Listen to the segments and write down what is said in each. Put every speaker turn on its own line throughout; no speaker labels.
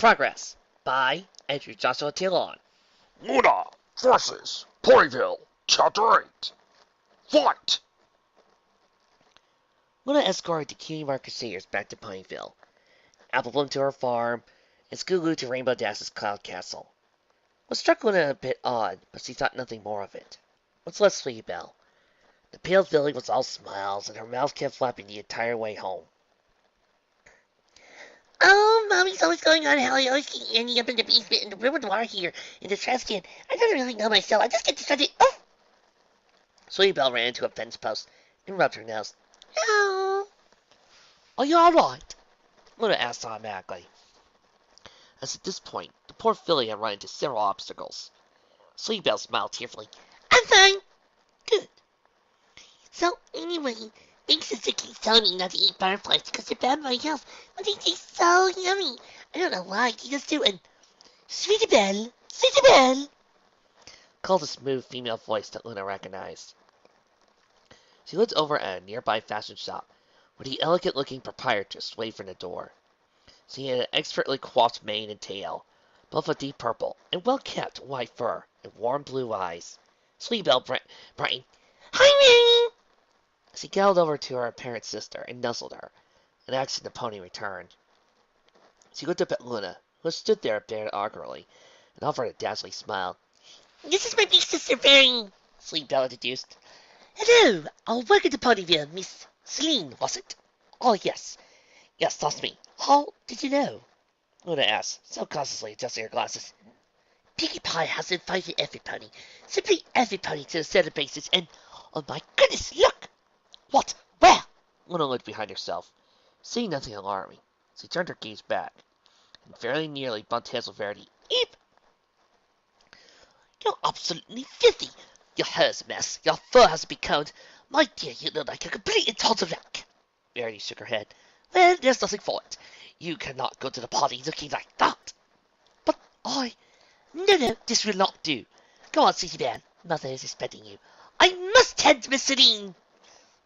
Progress by Andrew Joshua Talon.
Luna versus Ponyville, Chapter 8. Fight!
Luna escorted the cutie mark crusaders back to Ponyville, Applebloom to her farm, and Scoogaloo to Rainbow Dash's cloud castle. What struck Luna a bit odd, but she thought nothing more of it, was Leslie Bell. The pale filly was all smiles, and her mouth kept flapping the entire way home.
Oh, Mommy's always going on how I always keep ending up in the basement and the river water here in the trash can. I don't really know myself. I just get distracted. Oh!
Sweetie Belle ran to a fence post and rubbed her nose.
Oh!
Are you all right? Luna asked automatically. As at this point, the poor filly had run into several obstacles. Sweetie Belle smiled tearfully.
I'm fine.
Good.
So, anyway, thanks sister keeps telling me not to eat butterflies because they're bad for my health, but they taste so yummy. I don't know why. She just do. And Sweetie Belle,
called a smooth female voice that Luna recognized. She looked over at a nearby fashion shop, where the elegant-looking proprietress waved from the door. She had an expertly coiffed mane and tail, both of deep purple, and well-kept white fur, and warm blue eyes. Sweetie Belle brightened.
Hi, Mary!
She galloped over to her apparent sister and nuzzled her, an action the pony returned. She looked up at Luna, who stood there a bit awkwardly, and offered a dazzling smile.
This is my big sister, Mary.
Sweetie Belle introduced.
Hello. Welcome to Ponyville, Miss Celine, was it?
Oh, yes. Yes, that's me. How did you know? Luna asked, self-consciously adjusting her glasses.
Pinkie Pie has invited everybody, simply everybody, to the celebrations, and oh my goodness, look!
What? Where? Luna looked behind herself. Seeing nothing alarming, she turned her gaze back, and very nearly bumped heads with Verity.
Eep! You're absolutely filthy. Your hair's a mess. Your fur has been combed. My dear, you look like a complete and total wreck.
Verity shook her head.
Well, there's nothing for it. You cannot go to the party looking like that.
But I...
No, this will not do. Go on, City Bear. Mother is expecting you. I must tend to Miss Celine.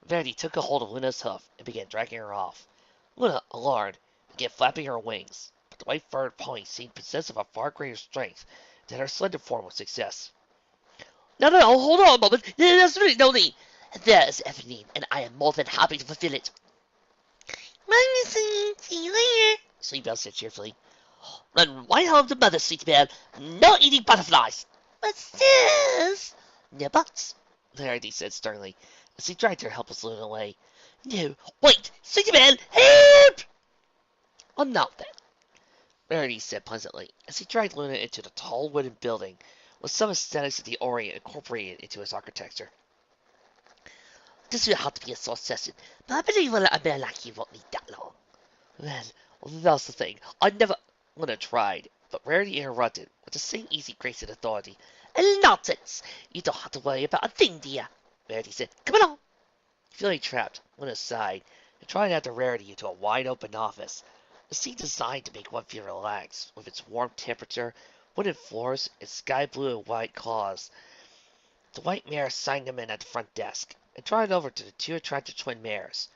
Verity took a hold of Luna's hoof and began dragging her off. Luna, alarmed, began flapping her wings, but the white-furred pony seemed possessed of a far greater strength than her slender form of success.
No, hold on a moment. There's really no need. There is every need, and I am more than happy to fulfill it. Bye, Miss Celine. See you later.
Sweetie Belle said cheerfully.
Run right home to Mother, Sweetie Belle. No eating butterflies. But sis...
No buts, Verity said sternly, as he dragged her helpless Luna away.
No, wait, Sweetie Belle, help!
I'm not then, Verity said pleasantly, as he dragged Luna into the tall wooden building with some aesthetics of the Orient incorporated into its architecture.
This will have to be a short session, but I believe a man like you won't need that long.
Well, that's the thing. I never... Luna tried, but Rarity interrupted with the same easy grace and authority.
Nonsense! You don't have to worry about a thing, dear.
Rarity said,
Come along.
Feeling trapped, Luna sighed and tried after Rarity into a wide-open office, a seat designed to make one feel relaxed, with its warm temperature, wooden floors, and sky blue and white claws. The white mare signed them in at the front desk, and trotted over to the two attractive twin mares,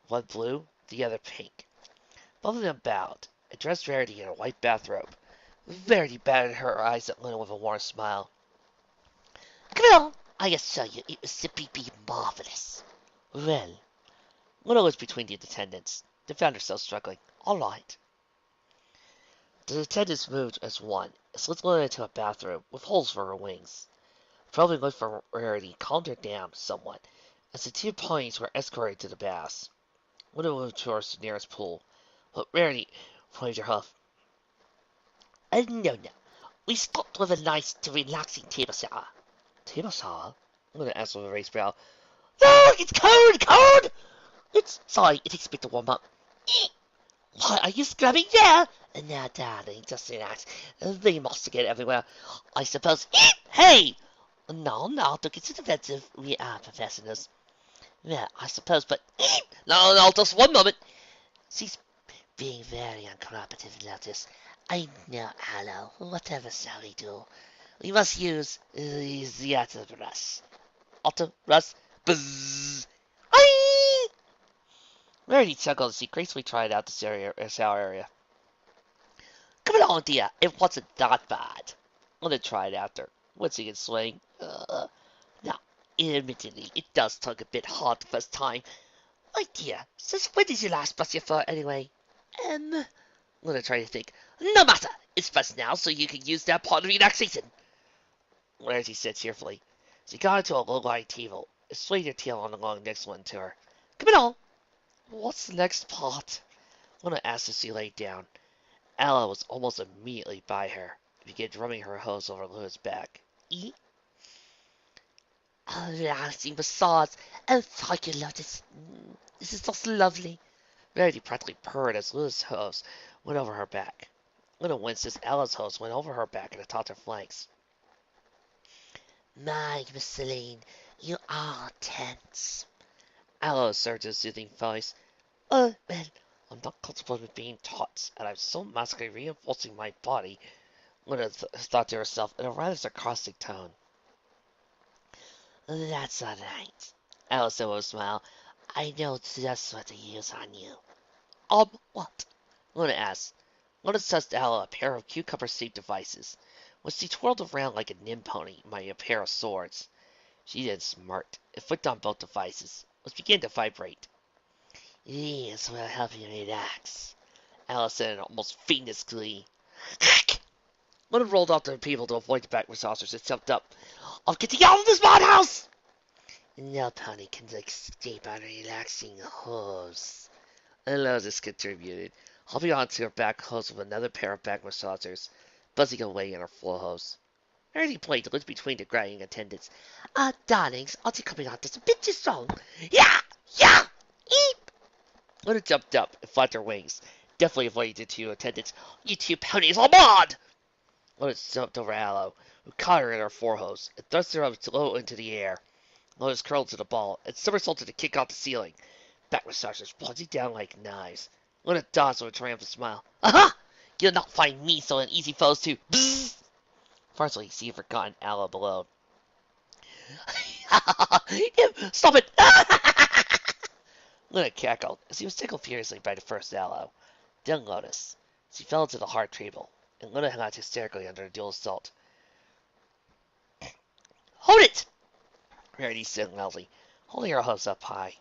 one blue, the other pink. Both of them bowed, and dressed Rarity in a white bathrobe. Verity batted her eyes at Luna with a warm smile.
Come along. I assure you, it will simply be marvelous.
Well, Luna was between the attendants. They found herself struggling. All right. The attendants moved as one, and slid Luna into a bathroom with holes for her wings. Probing look for Rarity calmed her down somewhat, as the two ponies were escorted to the baths. Luna moved towards the nearest pool, but Rarity waved her hoof.
Oh, no. We stopped with a nice to relaxing table shower.
Table shower? Luna asked with a raised brow.
Look, it's cold!
Sorry, it takes a bit to warm up.
Why are you scrubbing there? Now, darling, just relax. They must get everywhere. I suppose. Hey! No, don't get too defensive. We are professionals. Well, I suppose, but.
No, just one moment.
She's being very uncooperative about this. I know, Hello. Whatever shall we do? We must use the autobus.
Autobus? Bzzz! Aye! Rarity chuckled as he gracefully tried out the shower area.
Come along! No, dear, it wasn't that bad. Luna tried after, wincing and swaying. Now, admittedly, it does tug a bit hard the first time. My dear, since when did you last brush your fur anyway? Luna tried to think. No matter, it's best now, so you can use that part of relaxation. Rarity said cheerfully. She got into a low-lying table and swayed her tail on the long next one to her. Come on. What's the next part? Luna asked as she laid down. Ella was almost immediately by her and began drumming her hose over Luna's back. A relaxing massage. Oh, thank you, Lotus. This is just lovely. Rarity practically purred as Luna's hose went over her back. Luna winced as Ella's hose went over her back and atop her flanks. My, Miss Celine, you are tense. Ella asserted a soothing voice. Oh, well, I'm not comfortable with being taught, and I'm so massively reinforcing my body, Luna thought to herself in a rather sarcastic tone. That's all right, Ella said with a smile. I know just what to use on you. What? Luna asked. Luna touched Ella a pair of cucumber-shaped devices, which she twirled around like a nim pony by a pair of swords. She then smirked and flicked on both devices, which began to vibrate. These will help you relax, Ella said in almost fiendish glee. Luna rolled off to the people to avoid the back massagers and jumped up. I'm getting out of this madhouse! No pony can escape on a relaxing hose. Lotus contributed, hopping onto her back hose with another pair of back massagers, buzzing away in her floor hose. Rarity played looked between the graying attendants. Darlings, aren't you coming on just a bit too strong? Yeah! Eep! Luna jumped up and flapped her wings, definitely avoiding the two attendants. You two ponies are mad! Luna jumped over Aloe, who caught her in her forehose, and thrust her up low into the air. Lotus curled to the ball, and somersaulted to kick off the ceiling. Back massagers plunging down like knives. Luna dodged with a triumphant smile. Aha! You'll not find me so an easy foes to bzzz! Fortunately, she had forgotten Aloe below. Stop it! Luna cackled as he was tickled furiously by the first Aloe. Then Lotus. She fell into the hard table, and Luna hung out hysterically under the dual assault. Hold it! Rarity said loudly, holding her hose up high.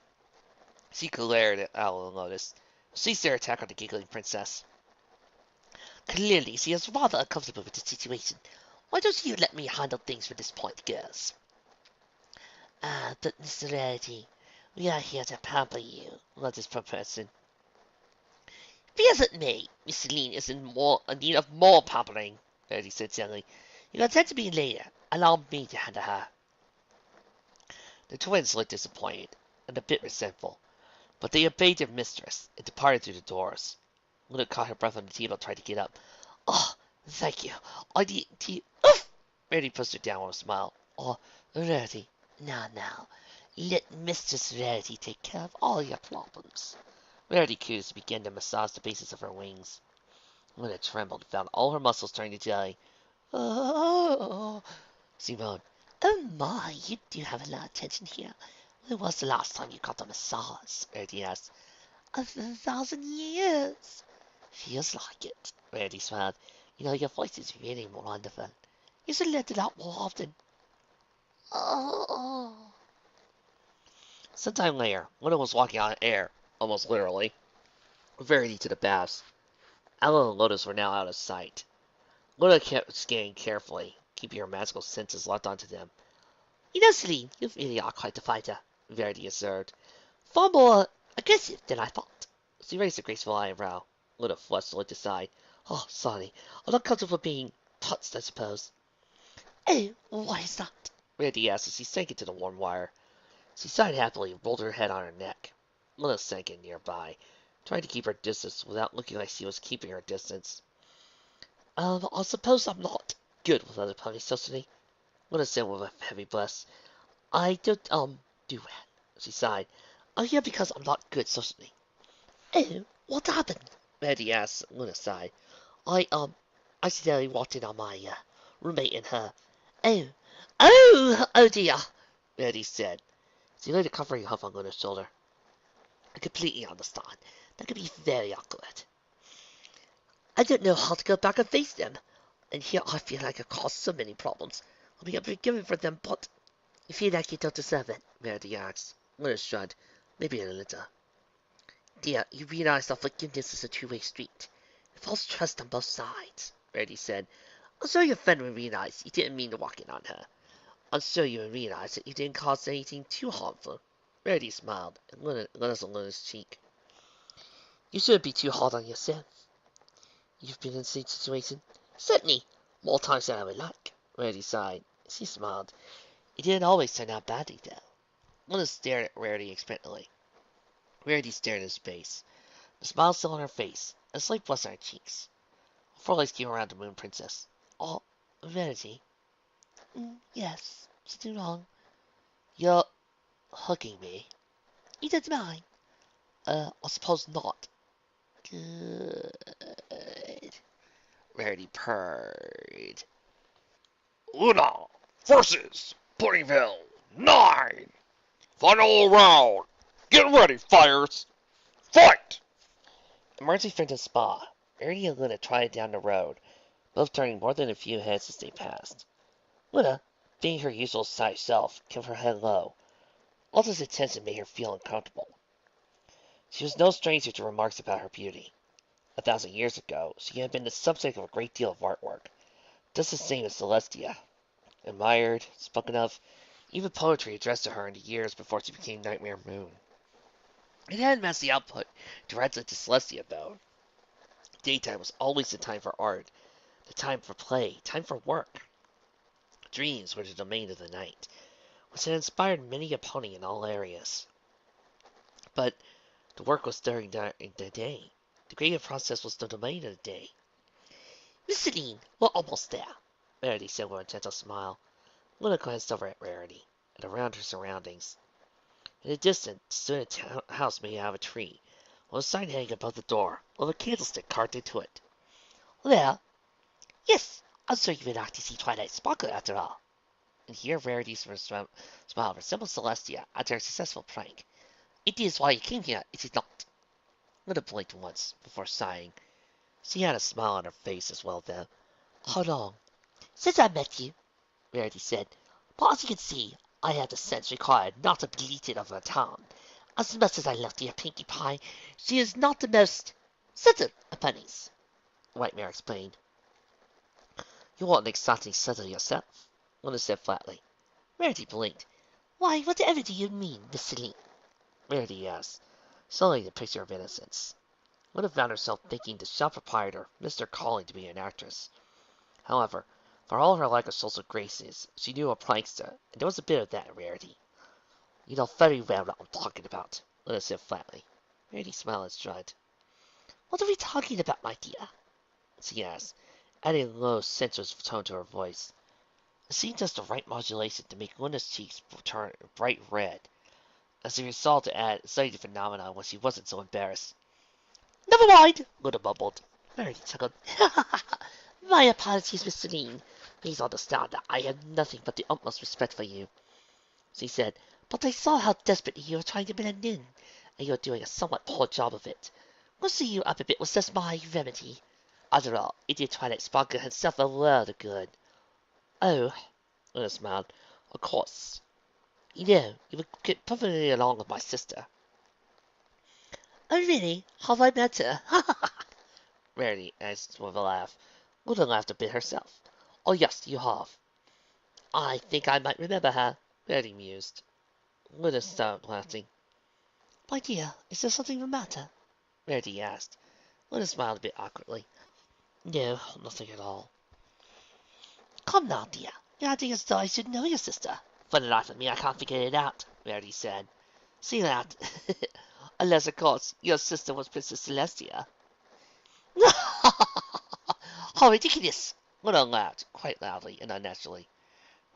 She glared at Aloe and Lotus. She ceased their attack on the giggling princess. Clearly, she is rather uncomfortable with the situation. Why don't you let me handle things from this point, girls? But Mr. Rarity, we are here to pamper you, Lotus proposed. Be as it may, Miss Celine is in need of more pampering, Rarity said gently. You can attend to me later. Allow me to handle her. The twins looked disappointed and a bit resentful, but they obeyed their mistress and departed through the doors. Luna caught her breath on the table and tried to get up. Oh, thank you. I need to... Oof! Rarity pushed her down with a smile. Oh, Rarity. Now, let Mistress Rarity take care of all your problems. Rarity cooed and began to massage the bases of her wings. Luna trembled and found all her muscles turning to jelly. Oh, she moaned. Oh my, you do have a lot of tension here. When was the last time you got a massage? Rarity asked. 1,000 years. Feels like it, Rarity smiled. You know, your voice is really wonderful. You should let it out more often. Oh. Sometime later, Luna was walking on air, almost literally, with Rarity to the baths. Aloe and Lotus were now out of sight. Luna kept scanning carefully, keeping her magical senses locked onto them. You know, Celine, you really are quite a fighter, Rarity observed. Far more aggressive than I thought. She raised a graceful eyebrow. Luna flushed and looked aside. Oh, sorry. I'm not comfortable being touched, I suppose. Oh, why is that? Rarity asked as she sank into the warm wire. She sighed happily and rolled her head on her neck. Luna sank in nearby, trying to keep her distance without looking like she was keeping her distance. I suppose I'm not good with other ponies, Cecily. Luna said with a heavy breath. I don't, do well. She sighed. I'm here because I'm not good socially. Oh, what happened? Rarity asked. Luna sighed. I accidentally walked in on my, roommate and her. Oh dear, Rarity said. She laid a comforting huff on Luna's shoulder. I completely understand. That could be very awkward. I don't know how to go back and face them. And here I feel like I caused so many problems. I'll be forgiven for them, but you feel like you don't deserve it, Verity asked. Luna shrugged. Maybe a little. Dear, you realize that forgiveness is a two-way street. It falls trust on both sides, Verity said. I'm sure your friend will realize you didn't mean to walk in on her. I'm sure you will realize that you didn't cause anything too harmful. Verity smiled and Luna's on Luna's cheek. You shouldn't be too hard on yourself. You've been in the same situation? Certainly. More times than I would like. Rarity sighed. She smiled. It didn't always turn out badly, though. Luna stared at Rarity expectantly. Rarity stared into space. The smile still on her face, and a slight blush on her cheeks. Her legs came around the Moon Princess. Oh, Rarity. Yes, it's too long. You're hugging me. You don't mind? I suppose not. Good. Rarity purred.
Luna versus Ponyville 9. Final round. Get ready, fighters. Fight!
Emerging from the spa, Rarity and Luna trotted down the road, both turning more than a few heads as they passed. Luna, being her usual shy self, kept her head low. All this attention made her feel uncomfortable. She was no stranger to remarks about her beauty. 1,000 years ago, she had been the subject of a great deal of artwork, just the same as Celestia. Admired, spoken of, even poetry addressed to her in the years before she became Nightmare Moon. It hadn't matched the output directly to Celestia, though. Daytime was always the time for art, the time for play, time for work. Dreams were the domain of the night, which had inspired many a pony in all areas. But the work was during the day. The creative process was the domain of the day. Miss Celine, we're almost there, Rarity said with a gentle smile. Luna glanced over at Rarity and around her surroundings. In the distance stood a house made out of a tree, with a sign hanging above the door, with a candlestick carved into it. There. Yes, I'm sure you would like to see Twilight sparkle after all. And here Rarity's smile resembled Celestia after a successful prank. It is why you came here, is it not? Luna blinked once, before sighing. She had a smile on her face as well, though. How long? Since I met you, Rarity said. But as you can see, I have the sense required not to be deleted of her town. As much as I love dear Pinkie Pie, she is not the most subtle of bunnies, White Mare explained. You aren't exactly subtle yourself, Luna said flatly. Rarity blinked. Why, whatever do you mean, Miss Celine? Rarity asked, sullying the picture of innocence. Luna found herself thinking the shop proprietor missed her calling to be an actress. However, for all her lack of social graces, she knew a prankster, and there was a bit of that in Rarity. You know very well what I'm talking about, Luna said flatly. Rarity smiled and shrugged. What are we talking about, my dear? She asked, adding a low, sensuous tone to her voice. It seemed just the right modulation to make Luna's cheeks turn bright red, as if resolved to add a slight phenomenon when she wasn't so embarrassed. Never mind, Luna mumbled. Rarity chuckled. My apologies, Miss Celine. Please understand that I have nothing but the utmost respect for you, she said, but I saw how desperately you were trying to blend in, and you were doing a somewhat poor job of it. Loosening you up a bit was just my remedy. After all, it did Twilight Sparkle herself a world of good. Oh, Luna smiled. Of course. You know, you would get perfectly along with my sister. Oh, really? Have I met her? Rarity asked with a laugh. Luna laughed a bit herself. Oh, yes, you have. I think I might remember her, Rarity mused. Luna stopped laughing. My dear, is there something the matter? Rarity asked. Luna smiled a bit awkwardly. No, nothing at all. Come now, dear. You're acting as though I should know your sister. For the life of me, I can't figure it out, Rarity said. See that? Unless, of course, your sister was Princess Celestia. How ridiculous! Luna laughed, quite loudly and unnaturally.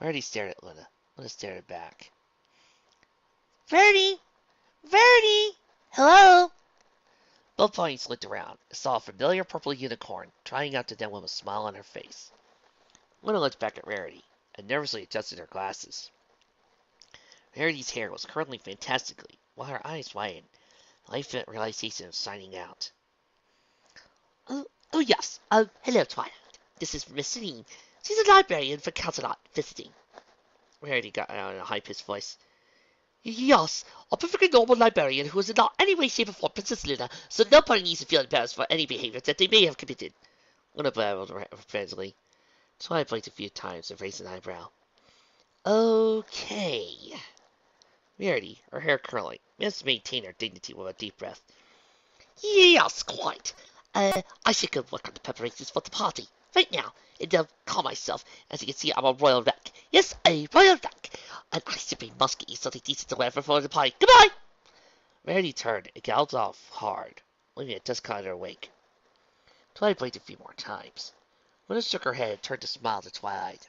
Rarity stared at Luna. Luna stared back. Rarity! Rarity! Hello? Both ponies looked around and saw a familiar purple unicorn trying out to them with a smile on her face. Luna looked back at Rarity and nervously adjusted her glasses. Rarity's hair was curling fantastically, while her eyes widened. Life and realization was shining out.
Oh, yes. Hello, Twilight. This is Miss Celine. She's a librarian for Councilot visiting.
Rarity got out in a high-pitched voice.
Yes, a perfectly normal librarian who is in not any way, shape, or form Princess Luna, so nobody needs to feel embarrassed for any behavior that they may have committed.
Luna babbled friendly. Twilight blinked a few times and raised an eyebrow.
Okay.
Rarity, her hair curling, managed to maintain her dignity with a deep breath.
Yes, quite. I should go work on the preparations for the party. Right now, and calm myself. As you can see, I'm a royal wreck. Yes, a royal wreck. And I simply must get you something decent to wear before the party. Goodbye!
Rarity turned and galloped off hard, leaving a disconnected her wake. Twilight blinked a few more times. Luna shook her head and turned to smile to Twilight.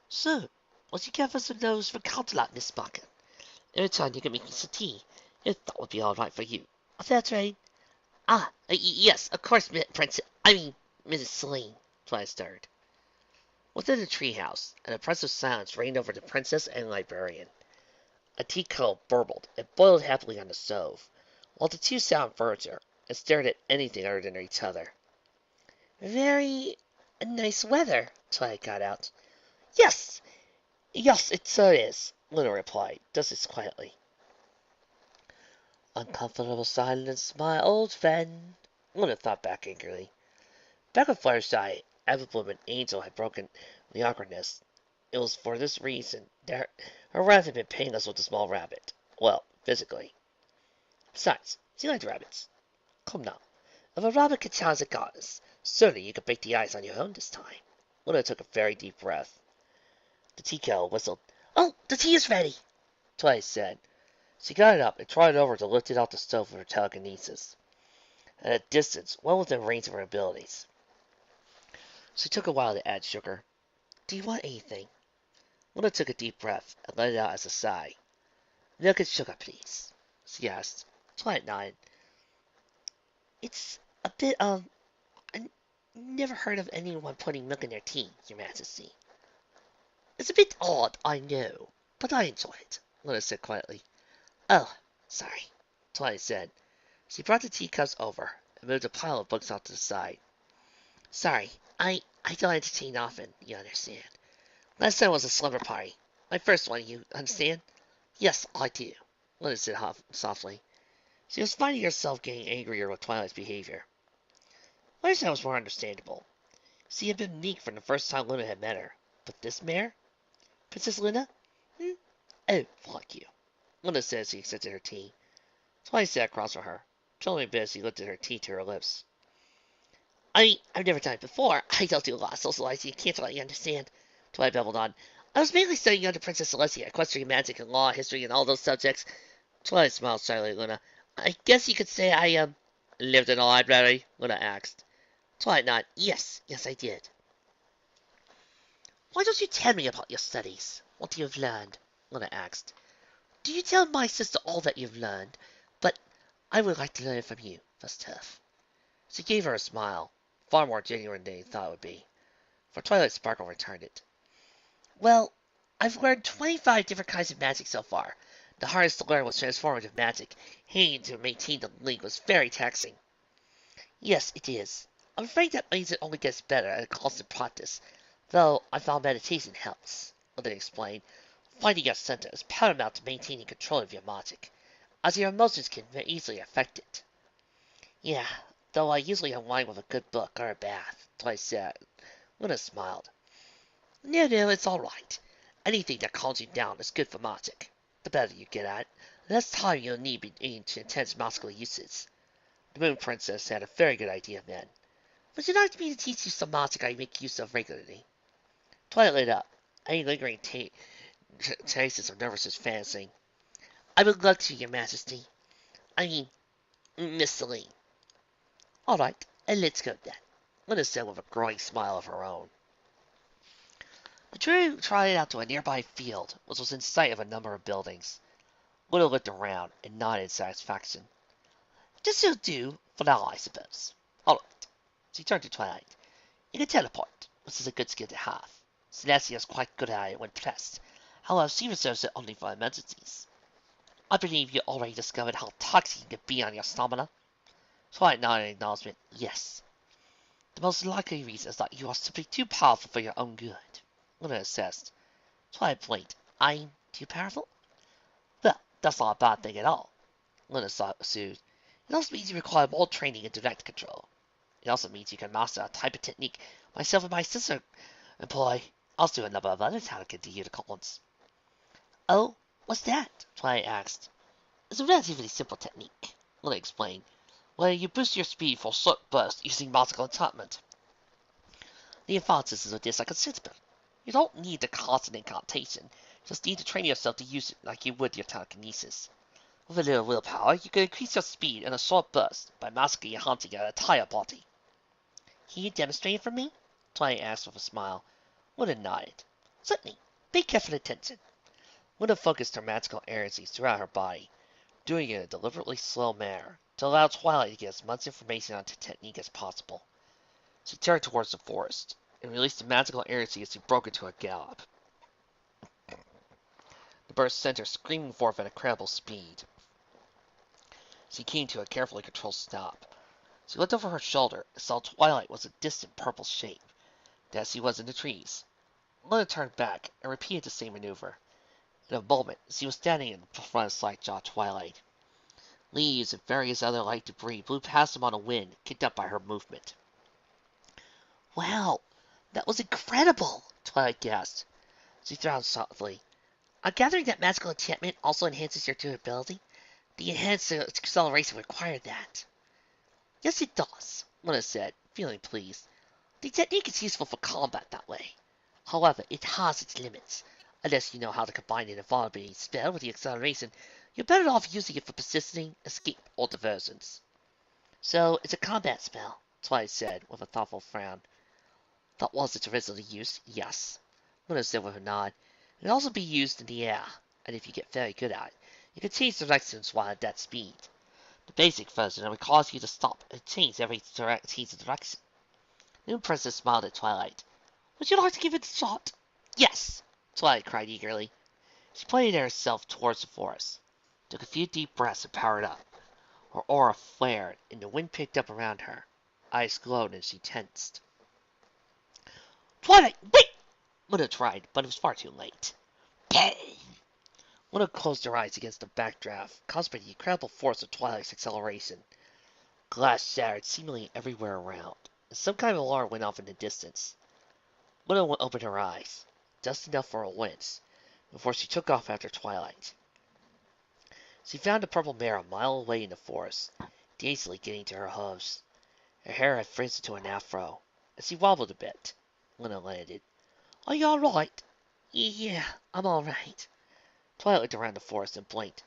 So, what you give us a nose for Councilot, Miss Bucket? In return, you can make me some tea, if that would be all right for you. A fair trade? Yes, of course, Mrs. Celine.
Twilight stirred. Within the treehouse, an oppressive silence reigned over the princess and librarian. A tea kettle burbled and boiled happily on the stove, while the two sat on furniture and stared at anything other than each other.
Very nice weather, Twilight got out.
Yes, it is, Luna replied, just as quietly.
Uncomfortable silence, my old friend,
Luna thought back angrily. Back at Fireside, Avalblum and Angel had broken the awkwardness. It was for this reason that her wrath had been painless with the small rabbit. Well, physically. Besides, she liked rabbits.
Come now, if a rabbit could challenge a goddess, certainly you could break the ice on your own this time.
Luna took a very deep breath. The tea kettle whistled.
Oh, the tea is ready,
Twilight said. She got it up and trotted over to lift it off the stove with her telekinesis. At a distance, well within range of her abilities. She took a while to add sugar.
Do you want anything?
Luna took a deep breath and let it out as a sigh.
Milk and sugar, please,
she asked.
Twilight nodded. It's a bit, I never heard of anyone putting milk in their tea, Your Majesty. It's a bit odd, I know, but I enjoy it,
Luna said quietly.
Oh, sorry,
Twilight said. She brought the teacups over and moved a pile of books off to the side.
Sorry, I don't entertain often, you understand.
Last time was a slumber party. My first one, you understand?
Yes, I do,
Luna said softly. She was finding herself getting angrier with Twilight's behavior. Last time was more understandable. She had been meek from the first time Luna had met her. But this mare?
Princess Luna?
Oh, fuck you, Luna said as she accepted her tea. Twilight sat across from her. Trembling a bit as she lifted her tea to her lips.
I've never done it before. I don't do a lot of socializing. I can't let you understand.
Twilight babbled on.
I was mainly studying under Princess Celestia, equestrian magic and law, history, and all those subjects.
Twilight smiled shyly at Luna.
I guess you could say I,
lived in a library? Luna asked.
Twilight nodded. Yes, I did. Why don't you tell me about your studies? What you've learned? Luna asked. Do you tell my sister all that you've learned? But I would like to learn it from you, first off.
She gave her a smile, far more genuine than he thought it would be. For Twilight Sparkle returned it.
Well, I've learned 25 different kinds of magic so far. The hardest to learn was transformative magic. Hating to maintain the link was very taxing. Yes, it is. I'm afraid that means it only gets better at a constant practice. Though I found meditation helps, Luna explained. Finding your center is paramount to maintaining control of your magic, as your emotions can very easily affect it. Yeah, though I usually unwind with a good book or a bath, Twilight said. Luna smiled. No, it's all right. Anything that calms you down is good for magic. The better you get at it, the less time you'll need between intense magical uses.
The Moon Princess had a very good idea, then.
Would you like me to teach you some magic I make use of regularly?
Twilight lit up, any lingering traces of nervousness fancying.
I would love to, Your Majesty. I mean, Miss Celine. All right, let's go then,
Luna said with a growing smile of her own.
The trio trotted out to a nearby field, which was in sight of a number of buildings.
Luna looked around and nodded in satisfaction.
This'll do for now, I suppose. All right. She turned to Twilight. You can teleport, which is a good skill to have. Celestia is quite good at it when pressed. However, she reserves it only for emergencies. I believe you already discovered how toxic you can be on your stamina. Twilight nodded in acknowledgement. Yes. The most likely reason is that you are simply too powerful for your own good. Luna assessed. Twilight blinked. I'm too powerful? Well, that's not a bad thing at all. Luna soothed. It also means you require more training in direct control. It also means you can master a type of technique myself and my sister employ. Also a number of other talented unicorns. Oh, what's that? Twilight asked. It's a relatively simple technique, Luna explained, where you boost your speed for a short burst using magical enchantment. The advantages of this are considerable. You don't need the constant incantation, you just need to train yourself to use it like you would your telekinesis. With a little willpower, you can increase your speed in a short burst by magically enhancing your entire body. Can you demonstrate it for me? Twilight asked with a smile. Luna nodded. Certainly. Pay careful attention. Luna focused her magical energies throughout her body, doing it in a deliberately slow manner, to allow Twilight to get as much information on the technique as possible. She turned towards the forest, and released the magical energy as she broke into a gallop. The burst sent her screaming forth at incredible speed. She came to a carefully controlled stop. She looked over her shoulder and saw Twilight was a distant purple shape, as she was in the trees. Luna turned back and repeated the same maneuver. In a moment, she was standing in front of Slackjaw Twilight. Leaves and various other light debris blew past them on a wind, kicked up by her movement. Wow, that was incredible! Twilight gasped. She frowned softly. I'm gathering that magical enchantment also enhances your durability. The enhanced acceleration required that. Yes, it does, Luna said, feeling pleased. The technique is useful for combat that way. However, it has its limits. Unless you know how to combine an invulnerability spell with the acceleration, you're better off using it for persisting, escape, or diversions. So, it's a combat spell, Twilight said, with a thoughtful frown. That was its original use, yes, Luna said with a nod. It can also be used in the air, and if you get very good at it, you can change directions while at that speed. The basic version requires you to stop and change every change of direction. The new princess smiled at Twilight. Would you like to give it a shot? Yes, Twilight cried eagerly. She pointed herself towards the forest, took a few deep breaths and powered up. Her aura flared, and the wind picked up around her. Eyes glowed and she tensed. Twilight, wait! Luna tried, but it was far too late. Bang! Luna closed her eyes against the backdraft, caused by the incredible force of Twilight's acceleration. Glass shattered seemingly everywhere around, and some kind of alarm went off in the distance. Luna opened her eyes, just enough for a wince, before she took off after Twilight. She found a purple mare a mile away in the forest, dazedly getting to her hooves. Her hair had frizzed into an afro, and she wobbled a bit. Luna landed. Are you all right? Yeah, I'm all right. Twilight looked around the forest and blinked.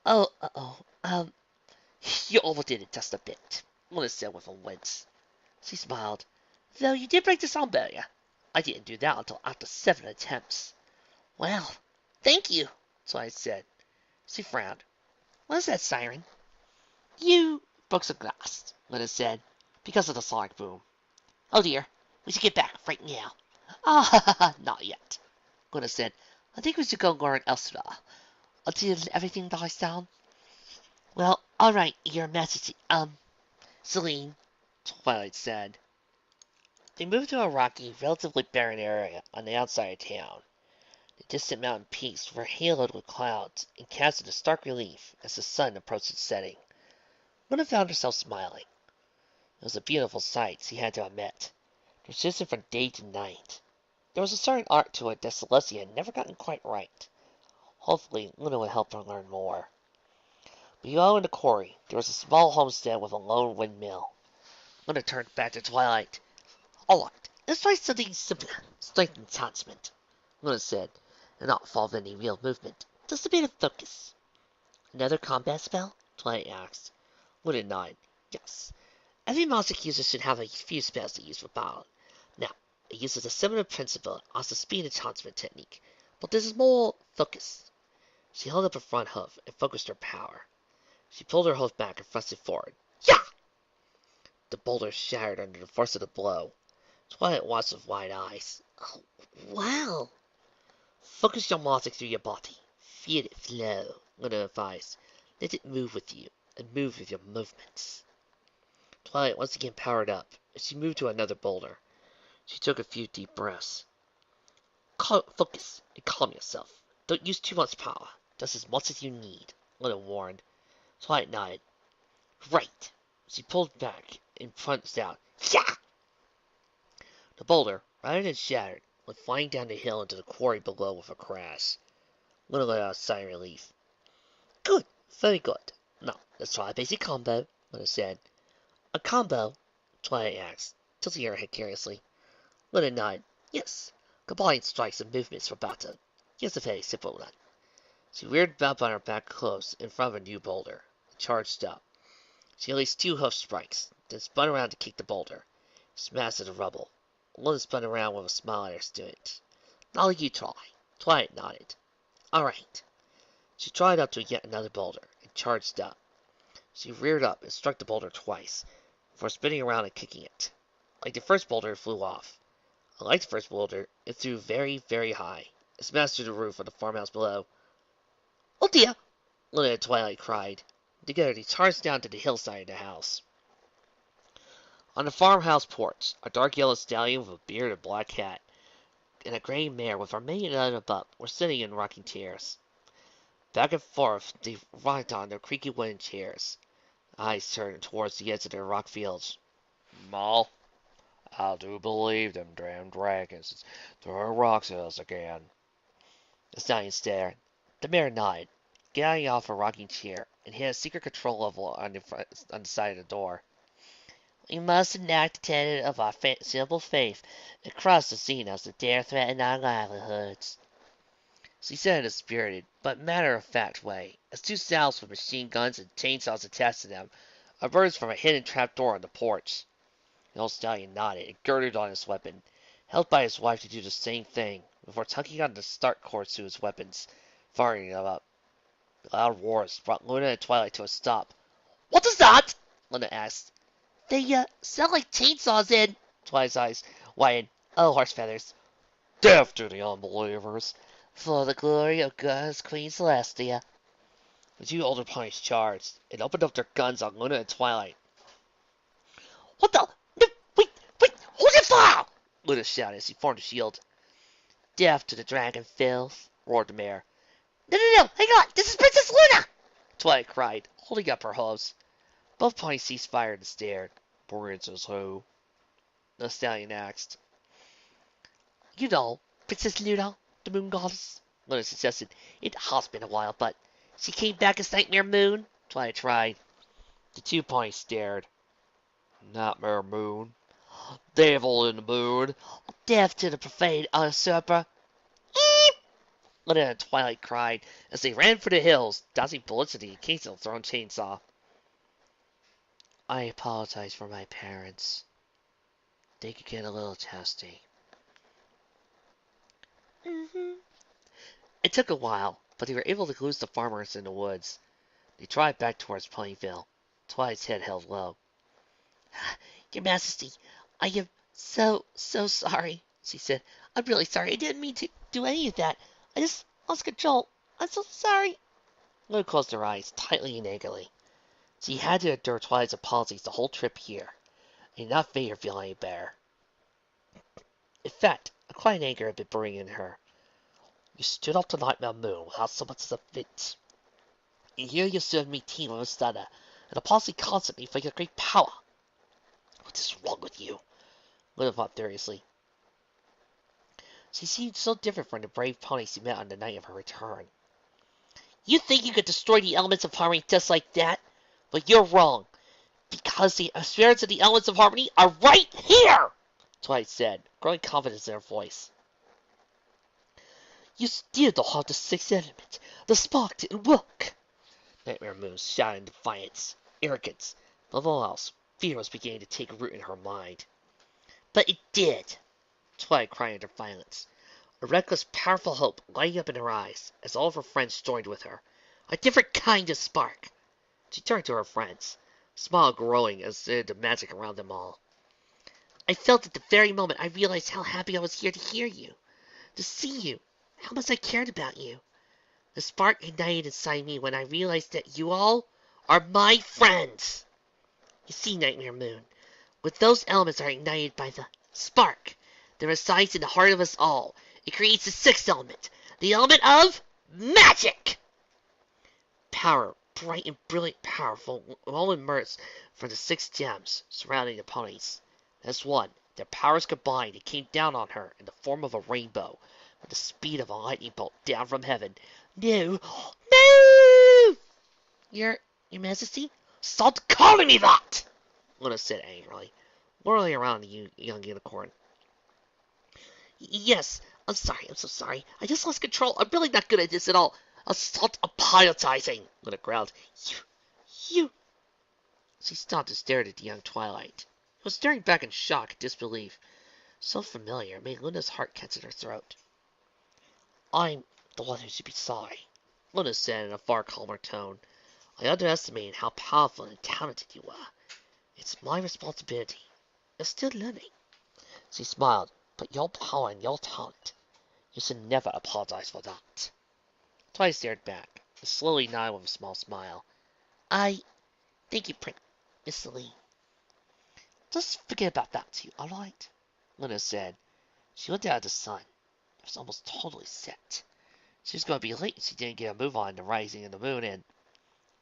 You overdid it just a bit, Luna said with a wince. She smiled. Though you did break the sound barrier. I didn't do that until after 7 attempts. Well, thank you, Twilight said. She frowned. What is that siren? You broke some glass, Luna said, because of the sonic boom. Oh dear, we should get back right now. Not yet, Luna said. I think we should go learn elsewhere until everything dies down. Well, alright, Your Majesty, Celine, Twilight said. They moved to a rocky, relatively barren area on the outside of town. The distant mountain peaks were haloed with clouds and cast into stark relief as the sun approached its setting. Luna found herself smiling. It was a beautiful sight, she had to admit, persistent from day to night. There was a certain art to it that Celestia had never gotten quite right. Hopefully, Luna would help her learn more. Below in the quarry, there was a small homestead with a lone windmill. Luna turned back to Twilight. Alright, let's try something simpler. Strength enhancement, Luna said, and not involve any real movement. Just a bit of focus. Another combat spell? Twilight asked. Luna nodded. Yes. Every magic user should have a few spells to use for battle. Now, it uses a similar principle as the speed enhancement technique, but this is more focused. She held up her front hoof and focused her power. She pulled her hoof back and thrust it forward. Yeah! The boulder shattered under the force of the blow. Twilight watched with wide eyes. Oh, wow! Focus your magic through your body. Feel it flow, Luna advised. Let it move with you, and move with your movements. Twilight once again powered up, and she moved to another boulder. She took a few deep breaths. Focus and calm yourself. Don't use too much power. Just as much as you need, Luna warned. Twilight nodded. Right. She pulled back and punched out. Yeah! The boulder, rather than shattered, went flying down the hill into the quarry below with a crash. Luna let out a sigh of relief. Good. Very good. Now, let's try a basic combo, Luna said. A combo? Twilight asked, tilting her head curiously. Luna nodded. Yes. Combining strikes and movements for battle. Here's a very simple one. She reared up on her back close in front of a new boulder, and charged up. She released 2 hoof strikes, then spun around to kick the boulder, smashed at the rubble. Luna spun around with a smile at her student. Now you try. Twilight nodded. All right. She trotted up to yet another boulder, and charged up. She reared up and struck the boulder twice, before spinning around and kicking it. Like the first boulder, it flew off. Unlike the first boulder, it flew very, very high. It smashed through the roof of the farmhouse below. Oh dear! Luna and Twilight cried. Together they charged down to the hillside of the house. On the farmhouse porch, a dark yellow stallion with a beard and black hat, and a gray mare with her mane and a buck were sitting in rocking chairs. Back and forth they rocked on their creaky wooden chairs, eyes turned towards the edge of their rock fields.
Ma, I do believe them damn dragons throwing rocks at us again.
The stallion stared. The mare nodded, getting off a rocking chair, and hit a secret control level on the side of the door. We must enact the tenet of our simple faith and cross the scene as the dare threaten our livelihoods. She said in a spirited but matter-of-fact way, as 2 sows with machine guns and chainsaws attached to them emerged from a hidden trapdoor on the porch. The old stallion nodded and girded on his weapon, held by his wife to do the same thing, before tucking on the start cords to his weapons, firing them up. Loud roars brought Luna and Twilight to a stop. What is that? Luna asked. They, sound like chainsaws in. Twilight's eyes widened. Oh, horse feathers.
Death to the unbelievers.
For the glory of God's Queen Celestia. The 2 older ponies charged and opened up their guns on Luna and Twilight. What the? No, wait, hold your fire! Luna shouted as he formed a shield. Death to the dragon filth, roared the mare. No, hang on, this is Princess Luna! Twilight cried, holding up her hooves. Both ponies ceased fire and stared.
Princess who?
The stallion asked. You know, Princess Luna, the moon goddess, Luna suggested. It has been a while, but she came back as Nightmare Moon, Twilight tried. The 2 ponies stared.
Nightmare Moon.
Devil in the moon. Death to the profane usurper. Eep! Luna and Twilight cried as they ran for the hills, dodging bullets at the occasional thrown chainsaw. I apologize for my parents. They could get a little testy. It took a while, but they were able to lose the farmers in the woods. They trotted back towards Ponyville. Twilight's head held low. Your Majesty, I am so sorry, she said. I'm really sorry. I didn't mean to do any of that. I just lost control. I'm so sorry. Luna closed her eyes tightly and angrily. She had to endure Twilight's apologies the whole trip here, and not made her feel any better. In fact, a quiet anger had been brewing in her. You stood up to Nightmare Moon without so much as a fit. And here you stood me team with a stutter, and apology constantly for your great power. What is wrong with you? Luna thought furiously. She seemed so different from the brave ponies she met on the night of her return. You think you could destroy the elements of harmony just like that? But you're wrong, because the spirits of the elements of harmony are right here, Twilight said, growing confidence in her voice. You still don't have the 6th element. The spark didn't work. Nightmare Moon shouted in defiance, arrogance. Above all else, fear was beginning to take root in her mind. But it did, Twilight cried in defiance, a reckless, powerful hope lighting up in her eyes as all of her friends joined with her. A different kind of spark. She turned to her friends, a smile growing as the magic around them all. I felt at the very moment I realized how happy I was here to hear you, to see you, how much I cared about you. The spark ignited inside me when I realized that you all are my friends. You see, Nightmare Moon, with those elements are ignited by the spark that resides in the heart of us all. It creates the sixth element, the element of magic! Power, bright and brilliant powerful, all emerged from the six gems surrounding the ponies. As one, their powers combined and came down on her in the form of a rainbow, with the speed of a lightning bolt down from heaven. No! No! Your Majesty? Stop calling me that! Luna said angrily, whirling around the young unicorn. Yes, I'm sorry, I'm so sorry. I just lost control. I'm really not good at this at all. I'll stop apologizing, Luna growled. You. She stopped and stared at the young Twilight, who was staring back in shock and disbelief. So familiar, it made Luna's heart catch in her throat. I'm the one who should be sorry, Luna said in a far calmer tone. I underestimated how powerful and talented you were. It's my responsibility. You're still learning. She smiled. But your power and your talent, you should never apologize for that. Twilight stared back, and slowly nodded with a small smile. I thank you, Miss Lee. Just forget about that too, alright? Luna said. She looked out at the sun. It was almost totally set. She was going to be late if she didn't get a move on the rising of the moon, and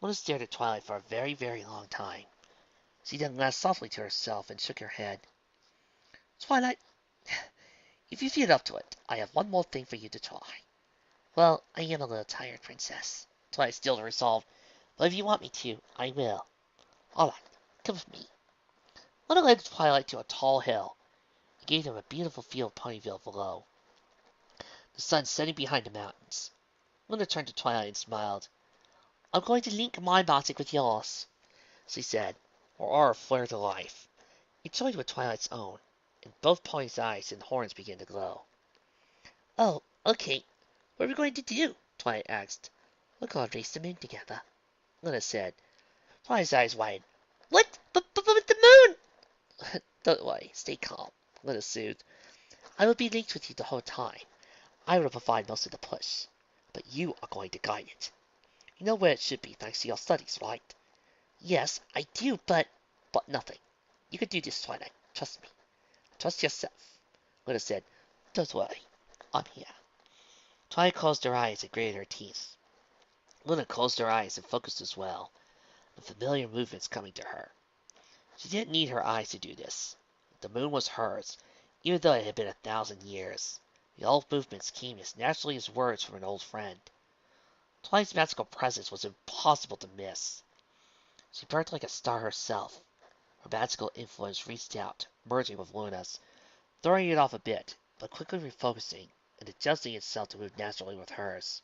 Luna stared at Twilight for a very, very long time. She then laughed softly to herself and shook her head. Twilight, if you feel up to it, I have one more thing for you to try. Well, I am a little tired, Princess. Twilight still resolved. But if you want me to, I will. Alright, come with me. Luna led Twilight to a tall hill. It gave them a beautiful view of Ponyville below, the sun setting behind the mountains. Luna turned to Twilight and smiled. I'm going to link my magic with yours, she said, her aura flared to life. It joined with Twilight's own, and both Pony's eyes and horns began to glow. Oh, okay. What are we going to do? Twilight asked. We're going to race the moon together, Luna said. Twilight's eyes widened. What? But with the moon! Don't worry, stay calm, Luna soothed. I will be linked with you the whole time. I will provide most of the push, but you are going to guide it. You know where it should be thanks to your studies, right? Yes, I do, but nothing. You can do this, Twilight. Trust me. Trust yourself, Luna said. Don't worry. I'm here. Twilight closed her eyes and grated her teeth. Luna closed her eyes and focused as well, the familiar movements coming to her. She didn't need her eyes to do this. The moon was hers, even though it had been 1,000 years. The old movements came as naturally as words from an old friend. Twilight's magical presence was impossible to miss. She burned like a star herself. Her magical influence reached out, merging with Luna's, throwing it off a bit, but quickly refocusing and adjusting itself to move naturally with hers.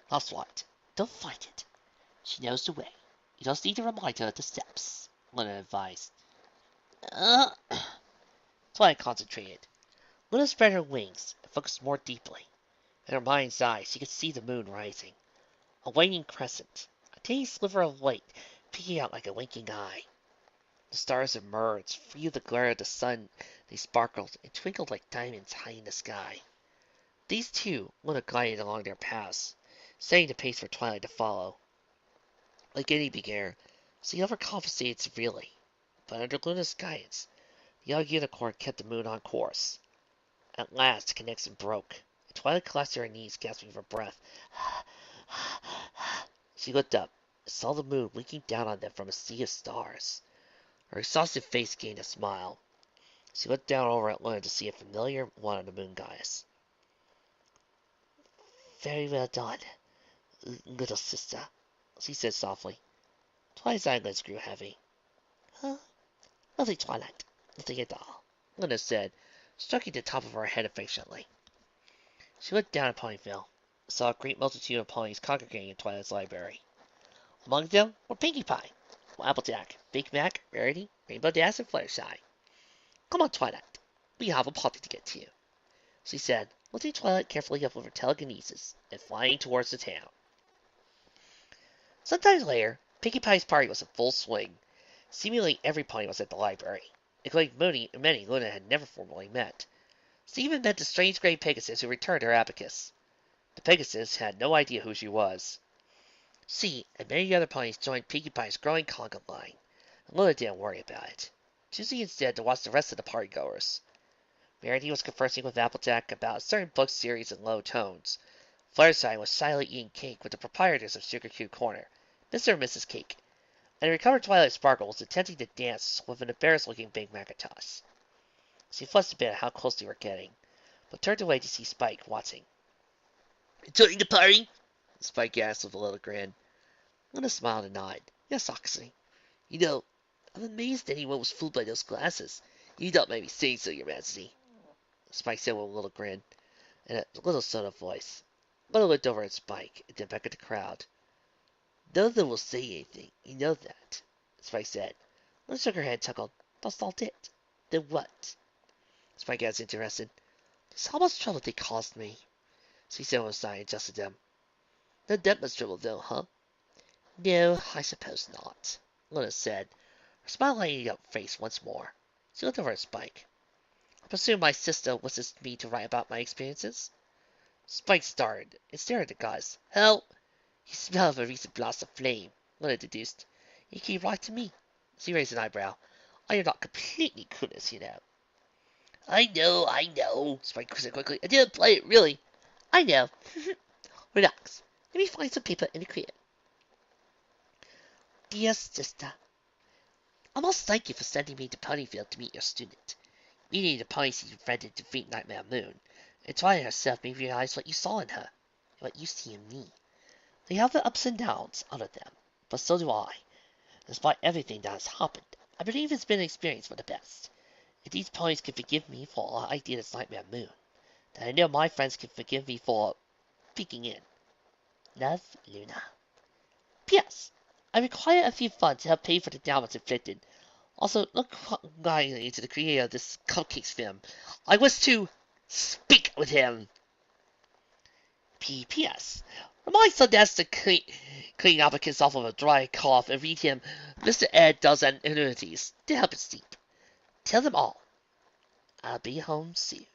That's right. Don't fight it. She knows the way. You just need to remind her of the steps, Luna advised. Twilight concentrated. Luna spread her wings and focused more deeply. In her mind's eye, she could see the moon rising. A waning crescent, a tiny sliver of light peeking out like a winking eye. The stars emerged, free of the glare of the sun. They sparkled and twinkled like diamonds high in the sky. These two, Luna glided along their paths, setting the pace for Twilight to follow. Like any beginner, she overcompensated severely, but under Luna's guidance, the young unicorn kept the moon on course. At last, the connection broke, and Twilight collapsed to her knees, gasping for breath. She looked up and saw the moon winking down on them from a sea of stars. Her exhausted face gained a smile. She looked down over at Luna to see a familiar one of the moon goddess. Very well done, little sister, she said softly. Twilight's eyelids grew heavy. Huh? Nothing, Twilight. Nothing at all, Luna said, stroking the top of her head affectionately. She looked down at Ponyville, saw a great multitude of ponies congregating in Twilight's library. Among them were Pinkie Pie, Applejack, Big Mac, Rarity, Rainbow Dash, and Fluttershy. Come on, Twilight. We have a party to get to, she said, lifting Twilight carefully up with her telekinesis and flying towards the town. Sometime later, Pinkie Pie's party was in full swing. Seemingly every pony was at the library, including many Luna had never formally met. She even met the strange gray Pegasus who returned her abacus. The Pegasus had no idea who she was. She and many other ponies joined Pinkie Pie's growing conga line.
Luna didn't worry about it, choosing instead to watch the rest of the partygoers. Meredith was conversing with Applejack about a certain book series in low tones. Fluttershy was silently eating cake with the proprietors of Sugar Cube Corner, Mr. and Mrs. Cake, and the recovered Twilight Sparkle was attempting to dance with an embarrassed-looking Big Macintosh. She flushed a bit at how close they were getting, but turned away to see Spike watching. "Enjoying the party?" Spike asked with a little grin. Luna smiled and nodded. "Yes, Oxley. You know, I'm amazed anyone was fooled by those glasses. You don't make me say so, Your Majesty," Spike said with a little grin and a little soda voice. Luna looked over at Spike and then back at the crowd. "None of them will say anything. You know that," Spike said. Luna shook her head and chuckled. "That's all it. Then what?" Spike asked, interested. "Just how much trouble they caused me," she said with a sigh and adjusted them. "Not that much trouble, though, huh?" "No, I suppose not," Luna said, her smile lighting up her face once more. She looked over at Spike. "I presume my sister wishes me to write about my experiences?" Spike started and stared at the guys. "Hell, you smell of a recent blast of flame," Luna deduced. "You keep right to me." She raised an eyebrow. "I am not completely clueless, you know." I know," Spike said quickly. "I didn't play it, really." "I know." "Relax. Let me find some paper in the crib." "Dear sister, I must thank you for sending me to Ponyville to meet your student. Meeting the ponies you befriended to defeat Nightmare Moon, and Twilight herself made me realize what you saw in her, and what you see in me. They have their ups and downs, all of them, but so do I. Despite everything that has happened, I believe it's been an experience for the best. If these ponies can forgive me for all I did as Nightmare Moon, then I know my friends can forgive me for peeking in. Love, Luna. P.S. I require a few funds to help pay for the damage inflicted. Also, look kindly to the creator of this Cupcakes film. I wish to speak with him. P.P.S. Remind Sundance to clean applicants off of a dry cough and read him Mr. Ed does an annuities to help it sleep. Tell them all I'll be home soon.